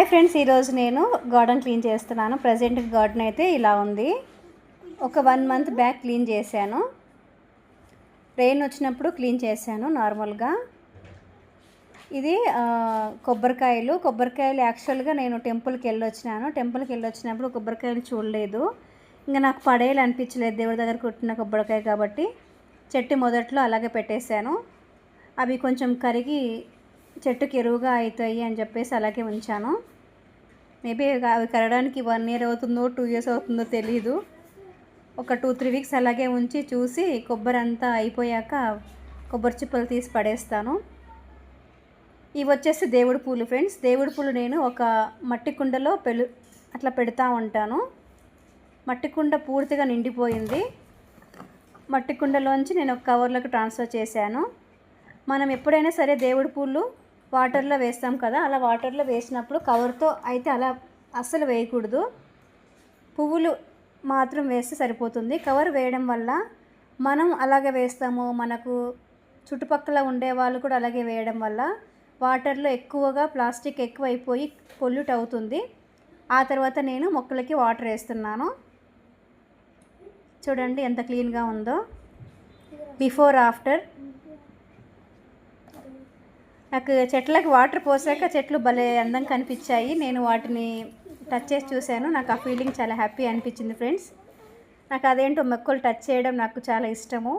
Friends, ఈరోజు నేను garden clean చేస్తున్నాను. ప్రజెంట్ గార్డెన్ అయితే ఇలా ఉంది. ఒక 1 మంత్ బ్యాక్ క్లీన్ చేశాను. రెయిన్ వచ్చినప్పుడు క్లీన్ చేశాను నార్మల్గా. ఇది కొబ్బరికాయలు యాక్చువల్గా నేను టెంపుల్కి వెళ్ళొచ్చినప్పుడు కొబ్బరికాయలు చూడలేదు. ఇంకా నాకు పడేయాలి అనిపించలేదు, దేవుడి దగ్గర కొట్టిన కొబ్బరికాయ కాబట్టి చెట్టు మొదట్లో అలాగే పెట్టేశాను. అవి కొంచెం కరిగి చెట్టుకి ఎరువుగా అవుతాయి అని చెప్పేసి అలాగే ఉంచాను. మేబీ అవి కరగడానికి 1 year అవుతుందో 2 years అవుతుందో తెలీదు. ఒక 2-3 weeks అలాగే ఉంచి చూసి కొబ్బరి అంతా అయిపోయాక కొబ్బరి చిప్పలు తీసి పడేస్తాను. ఇవి వచ్చేసి దేవుడి పూలు ఫ్రెండ్స్. దేవుడి పూలు నేను ఒక మట్టి కుండలో అట్లా పెడతా ఉంటాను. మట్టి కుండ పూర్తిగా నిండిపోయింది. మట్టి కుండలోంచి నేను ఒక కవర్లోకి ట్రాన్స్ఫర్ చేశాను. మనం ఎప్పుడైనా సరే దేవుడి పూలు వాటర్లో వేస్తాం కదా, అలా వాటర్లో వేసినప్పుడు కవర్తో అయితే అలా అస్సలు వేయకూడదు. పువ్వులు మాత్రం వేస్తే సరిపోతుంది. కవర్ వేయడం వల్ల మనం అలాగే వేస్తాము, మనకు చుట్టుపక్కల ఉండే వాళ్ళు కూడా అలాగే వేయడం వల్ల వాటర్లో ఎక్కువగా ప్లాస్టిక్ ఎక్కువైపోయి పొల్యూట్ అవుతుంది. ఆ తర్వాత నేను మొక్కలకి వాటర్ వేస్తున్నాను. చూడండి ఎంత క్లీన్గా ఉందో, బిఫోర్ ఆఫ్టర్. నాకు చెట్లకి వాటర్ పోసాక చెట్లు భలే అందంగా కనిపించాయి. నేను వాటిని టచ్ చేసి చూశాను. నాకు ఆ ఫీలింగ్ చాలా హ్యాపీ అనిపించింది ఫ్రెండ్స్. నాకు అదేంటో మొక్కలు టచ్ చేయడం నాకు చాలా ఇష్టము.